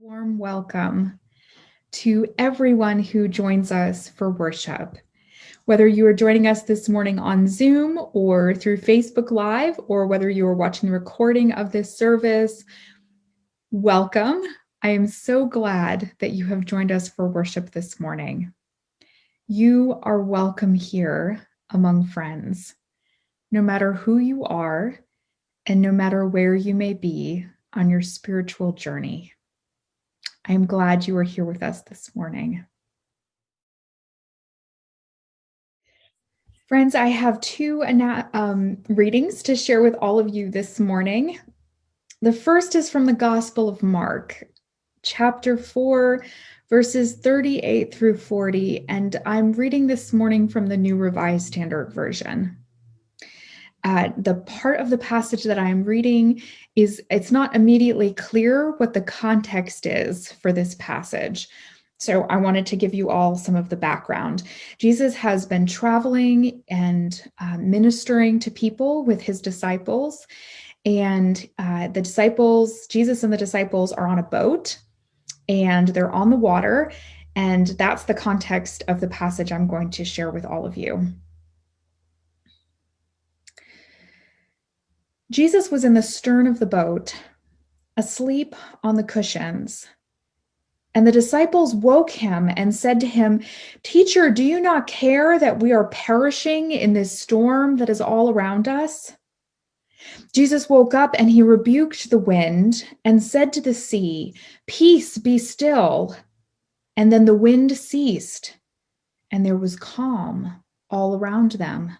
Warm welcome to everyone who joins us for worship. Whether you are joining us this morning on Zoom or through Facebook Live, or whether you are watching the recording of this service, welcome. I am so glad that you have joined us for worship this morning. You are welcome here among friends, no matter who you are and no matter where you may be on your spiritual journey. I am glad you are here with us this morning. Friends, I have two readings to share with all of you this morning. The first is from the Gospel of Mark, chapter 4, verses 38 through 40, and I'm reading this morning from the New Revised Standard Version. The part of the passage that I am reading it's not immediately clear what the context is for this passage. So I wanted to give you all some of the background. Jesus has been traveling and ministering to people with his disciples. And Jesus and the disciples are on a boat and they're on the water. And that's the context of the passage I'm going to share with all of you. Jesus was in the stern of the boat, asleep on the cushions. And the disciples woke him and said to him, "Teacher, do you not care that we are perishing in this storm that is all around us?" Jesus woke up and he rebuked the wind and said to the sea, "Peace, be still." And then the wind ceased, and there was calm all around them.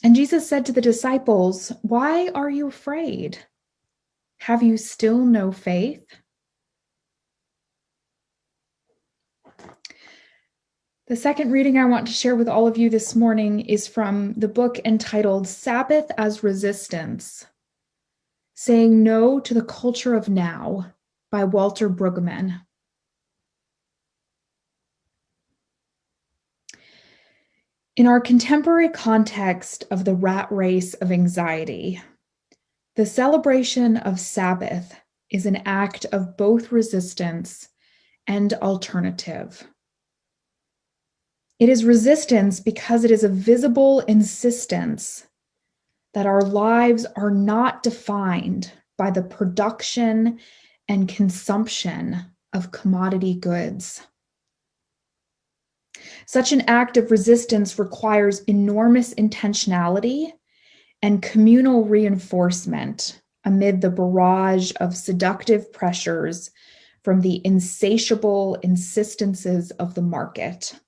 And Jesus said to the disciples, "Why are you afraid? Have you still no faith?" The second reading I want to share with all of you this morning is from the book entitled Sabbath as Resistance: Saying No to the Culture of Now by Walter Brueggemann. In our contemporary context of the rat race of anxiety, the celebration of Sabbath is an act of both resistance and alternative. It is resistance because it is a visible insistence that our lives are not defined by the production and consumption of commodity goods. Such an act of resistance requires enormous intentionality and communal reinforcement amid the barrage of seductive pressures from the insatiable insistences of the market.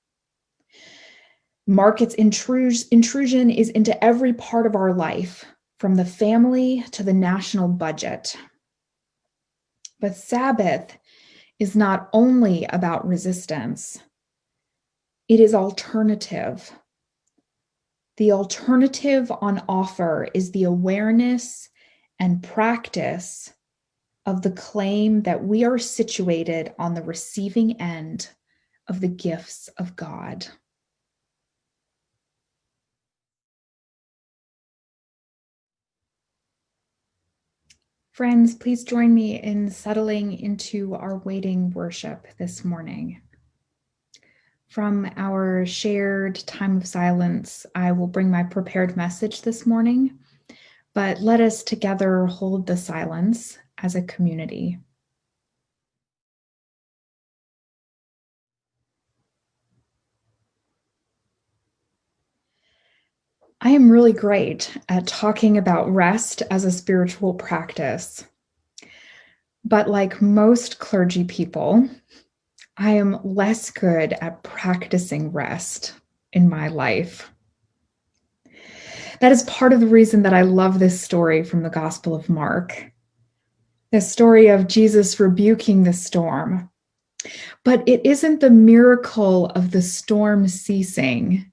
Market's intrusion is into every part of our life, from the family to the national budget. But Sabbath is not only about resistance, it is alternative. The alternative on offer is the awareness and practice of the claim that we are situated on the receiving end of the gifts of God. Friends, please join me in settling into our waiting worship this morning. From our shared time of silence, I will bring my prepared message this morning, but let us together hold the silence as a community. I am really great at talking about rest as a spiritual practice. But like most clergy people, I am less good at practicing rest in my life. That is part of the reason that I love this story from the Gospel of Mark, the story of Jesus rebuking the storm. But it isn't the miracle of the storm ceasing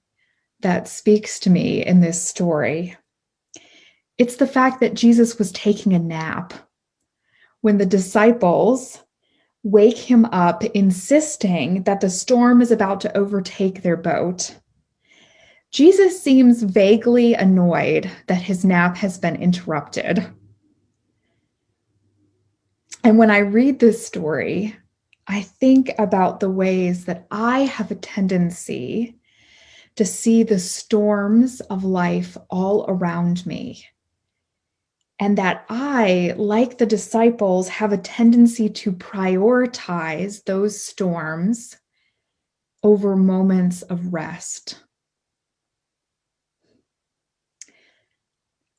that speaks to me in this story. It's the fact that Jesus was taking a nap when the disciples wake him up, insisting that the storm is about to overtake their boat. Jesus seems vaguely annoyed that his nap has been interrupted. And when I read this story, I think about the ways that I have a tendency to see the storms of life all around me. And that I, like the disciples, have a tendency to prioritize those storms over moments of rest.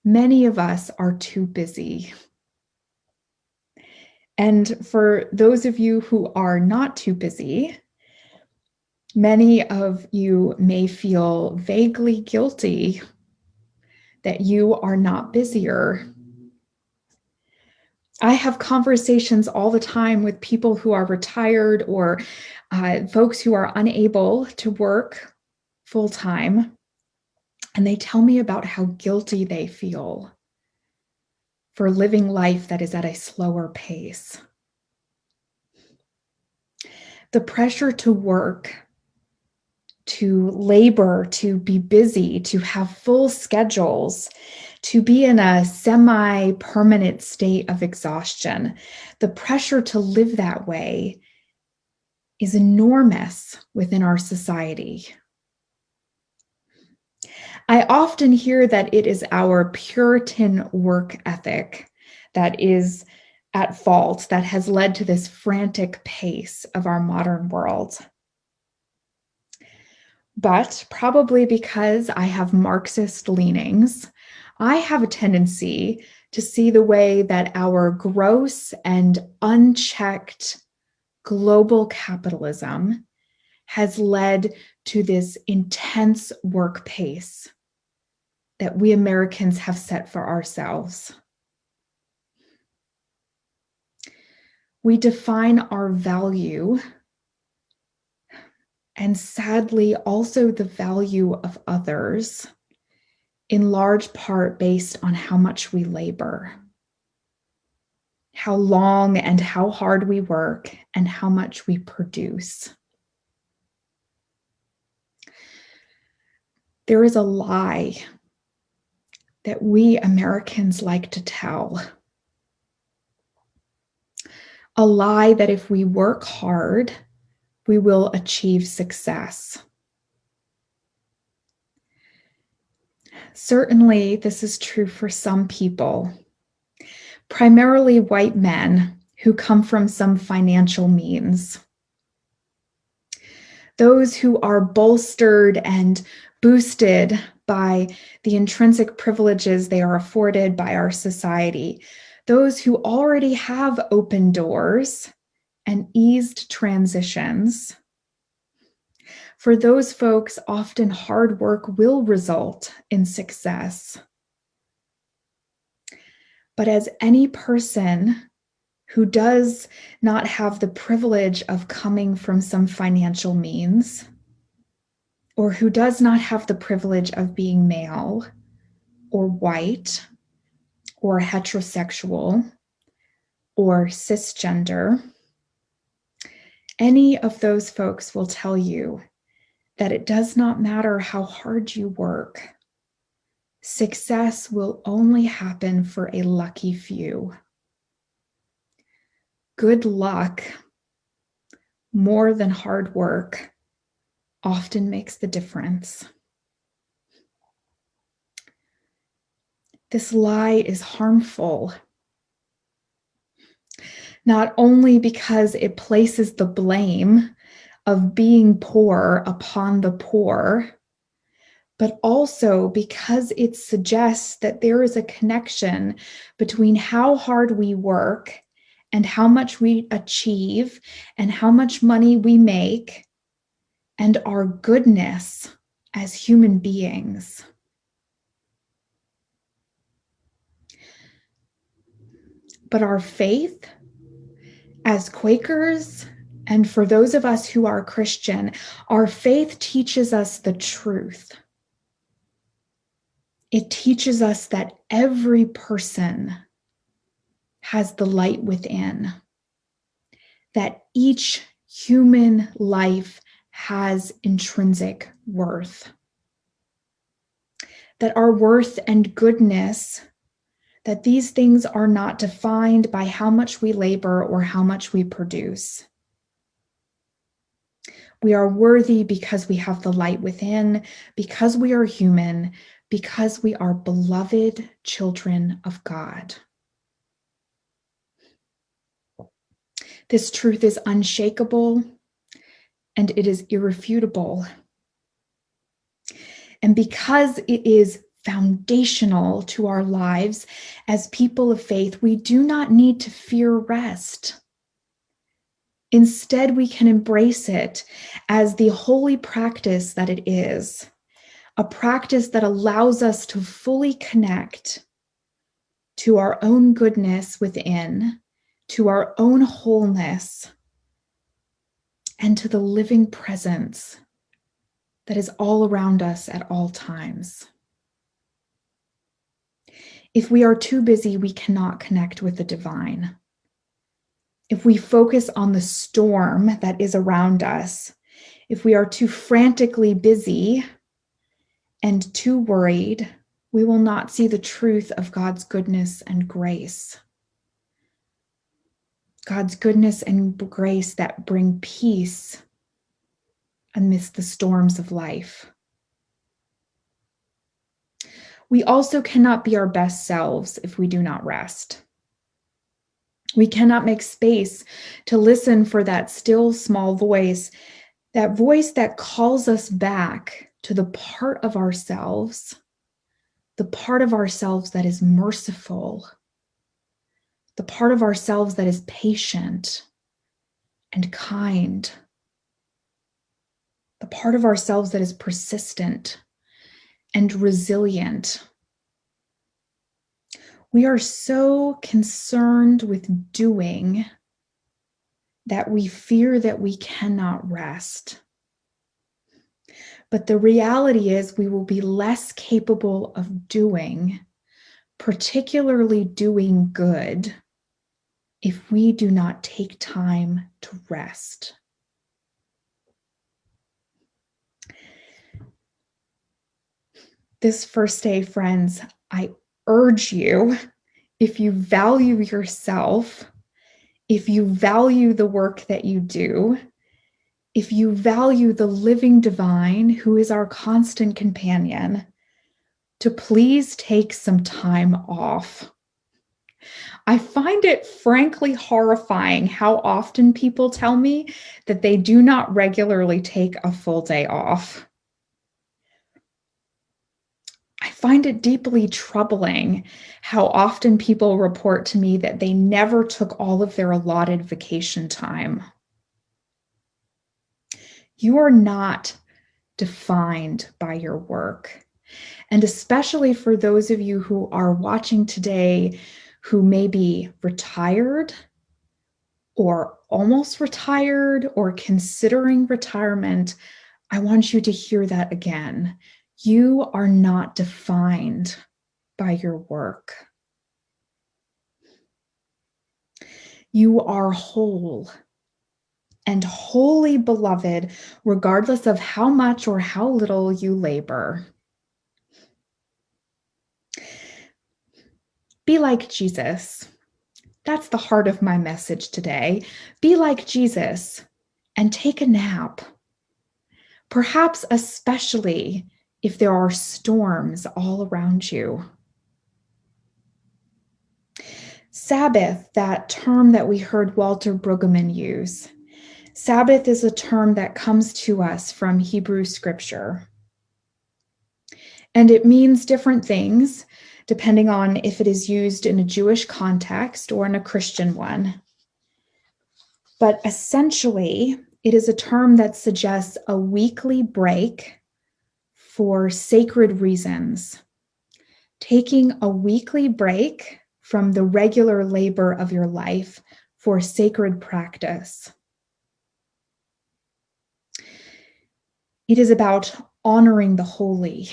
Many of us are too busy. And for those of you who are not too busy, many of you may feel vaguely guilty that you are not busier. I have conversations all the time with people who are retired or folks who are unable to work full time. And they tell me about how guilty they feel for living life that is at a slower pace. The pressure to work, to labor, to be busy, to have full schedules, to be in a semi-permanent state of exhaustion. The pressure to live that way is enormous within our society. I often hear that it is our Puritan work ethic that is at fault, that has led to this frantic pace of our modern world. But probably because I have Marxist leanings, I have a tendency to see the way that our gross and unchecked global capitalism has led to this intense work pace that we Americans have set for ourselves. We define our value, and sadly also the value of others, in large part based on how much we labor, how long and how hard we work, and how much we produce. There is a lie that we Americans like to tell. A lie that if we work hard, we will achieve success. Certainly, this is true for some people, primarily white men who come from some financial means. Those who are bolstered and boosted by the intrinsic privileges they are afforded by our society. Those who already have open doors and eased transitions. For those folks, often hard work will result in success. But as any person who does not have the privilege of coming from some financial means, or who does not have the privilege of being male, or white, or heterosexual, or cisgender, any of those folks will tell you that it does not matter how hard you work. Success will only happen for a lucky few. Good luck, more than hard work, often makes the difference. This lie is harmful, not only because it places the blame of being poor upon the poor, but also because it suggests that there is a connection between how hard we work and how much we achieve and how much money we make and our goodness as human beings. But our faith as Quakers, and for those of us who are Christian, our faith teaches us the truth. It teaches us that every person has the light within, that each human life has intrinsic worth, that our worth and goodness that these things are not defined by how much we labor or how much we produce. We are worthy because we have the light within, because we are human, because we are beloved children of God. This truth is unshakable and it is irrefutable. And because it is foundational to our lives as people of faith, we do not need to fear rest. Instead, we can embrace it as the holy practice that it is, a practice that allows us to fully connect to our own goodness within, to our own wholeness, and to the living presence that is all around us at all times. If we are too busy, we cannot connect with the divine. If we focus on the storm that is around us, if we are too frantically busy and too worried, we will not see the truth of God's goodness and grace. God's goodness and grace that bring peace amidst the storms of life. We also cannot be our best selves if we do not rest. We cannot make space to listen for that still small voice that calls us back to the part of ourselves that is merciful, the part of ourselves that is patient and kind, the part of ourselves that is persistent and resilient. We are so concerned with doing that we fear that we cannot rest. But the reality is we will be less capable of doing, particularly doing good, if we do not take time to rest. This first day, friends, I urge you, if you value yourself, if you value the work that you do, if you value the living divine who is our constant companion, to please take some time off. I find it frankly horrifying how often people tell me that they do not regularly take a full day off. I find it deeply troubling how often people report to me that they never took all of their allotted vacation time. You are not defined by your work. And especially for those of you who are watching today who may be retired or almost retired or considering retirement, I want you to hear that again. You are not defined by your work. You are whole and wholly beloved, regardless of how much or how little you labor. Be like Jesus. That's the heart of my message today. Be like Jesus and take a nap. Perhaps especially if there are storms all around you. Sabbath, that term that we heard Walter Brueggemann use. Sabbath is a term that comes to us from Hebrew scripture. And it means different things depending on if it is used in a Jewish context or in a Christian one. But essentially, it is a term that suggests a weekly break for sacred reasons. Taking a weekly break from the regular labor of your life for sacred practice. It is about honoring the holy,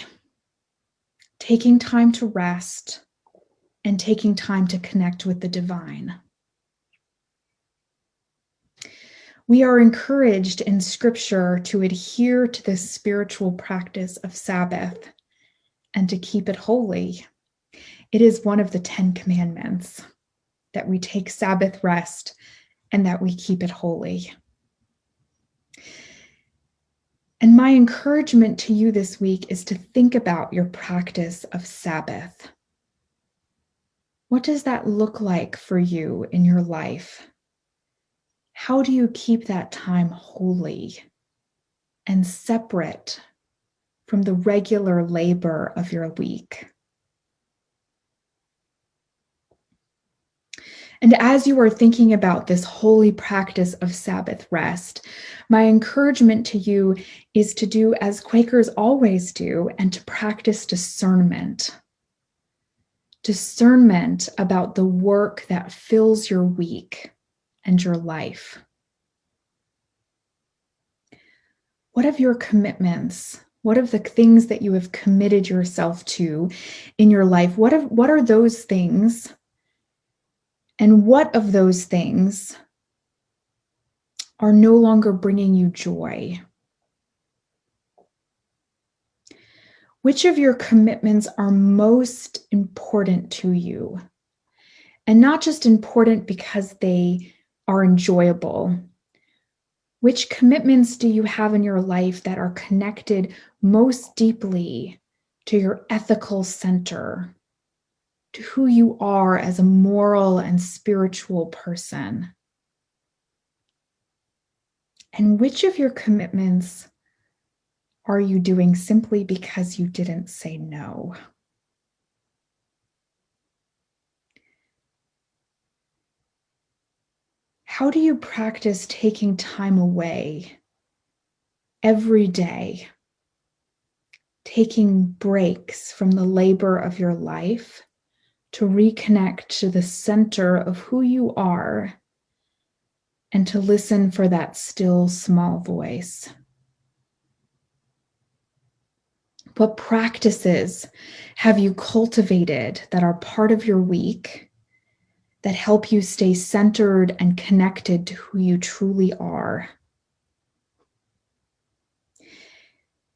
taking time to rest, and taking time to connect with the divine. We are encouraged in Scripture to adhere to this spiritual practice of Sabbath and to keep it holy. It is one of the 10 commandments that we take Sabbath rest and that we keep it holy. And my encouragement to you this week is to think about your practice of Sabbath. What does that look like for you in your life? How do you keep that time holy and separate from the regular labor of your week? And as you are thinking about this holy practice of Sabbath rest, my encouragement to you is to do as Quakers always do and to practice discernment. Discernment about the work that fills your week and your life. What of your commitments? What of the things that you have committed yourself to in your life? What are those things? And what of those things are no longer bringing you joy? Which of your commitments are most important to you? And not just important because they are enjoyable. Which commitments do you have in your life that are connected most deeply to your ethical center, to who you are as a moral and spiritual person? And which of your commitments are you doing simply because you didn't say no? How do you practice taking time away every day, taking breaks from the labor of your life to reconnect to the center of who you are and to listen for that still small voice? What practices have you cultivated that are part of your week that help you stay centered and connected to who you truly are?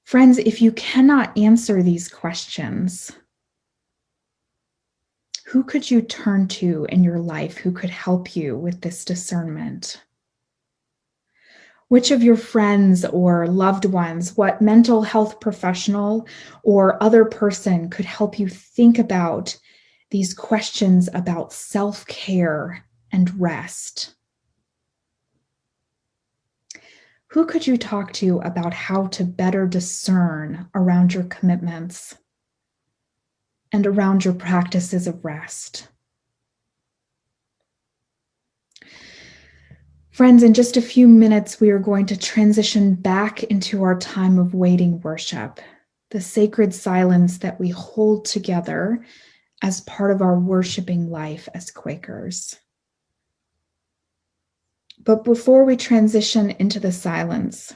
Friends, if you cannot answer these questions, who could you turn to in your life who could help you with this discernment? Which of your friends or loved ones, what mental health professional or other person could help you think about these questions about self-care and rest? Who could you talk to about how to better discern around your commitments and around your practices of rest? Friends, in just a few minutes, we are going to transition back into our time of waiting worship, the sacred silence that we hold together as part of our worshiping life as Quakers. But before we transition into the silence,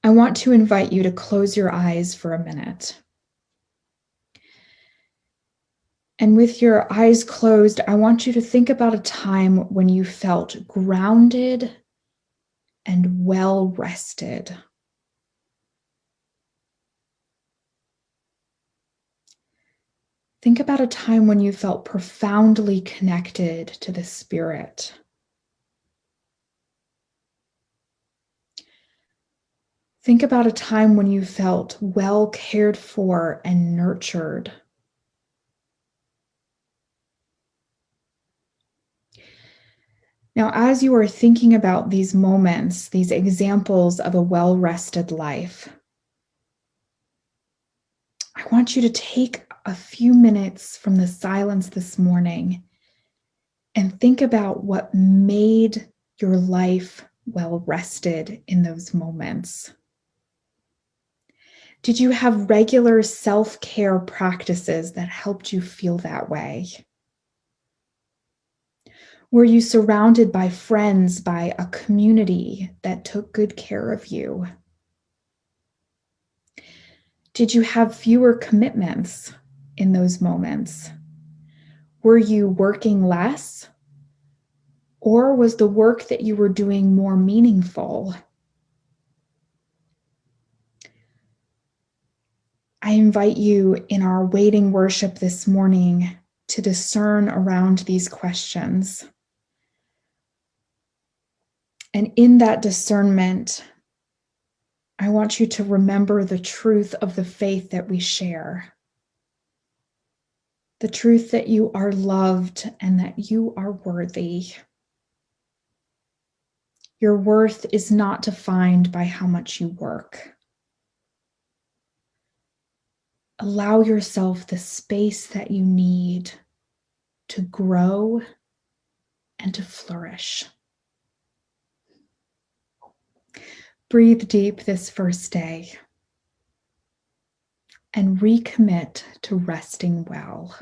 I want to invite you to close your eyes for a minute. And with your eyes closed, I want you to think about a time when you felt grounded and well rested. Think about a time when you felt profoundly connected to the Spirit. Think about a time when you felt well cared for and nurtured. Now, as you are thinking about these moments, these examples of a well-rested life, I want you to take a few minutes from the silence this morning and think about what made your life well-rested in those moments. Did you have regular self-care practices that helped you feel that way? Were you surrounded by friends, by a community that took good care of you? Did you have fewer commitments in those moments? Were you working less? Or was the work that you were doing more meaningful? I invite you in our waiting worship this morning to discern around these questions. And in that discernment, I want you to remember the truth of the faith that we share. The truth that you are loved and that you are worthy. Your worth is not defined by how much you work. Allow yourself the space that you need to grow and to flourish. Breathe deep this first day and recommit to resting well.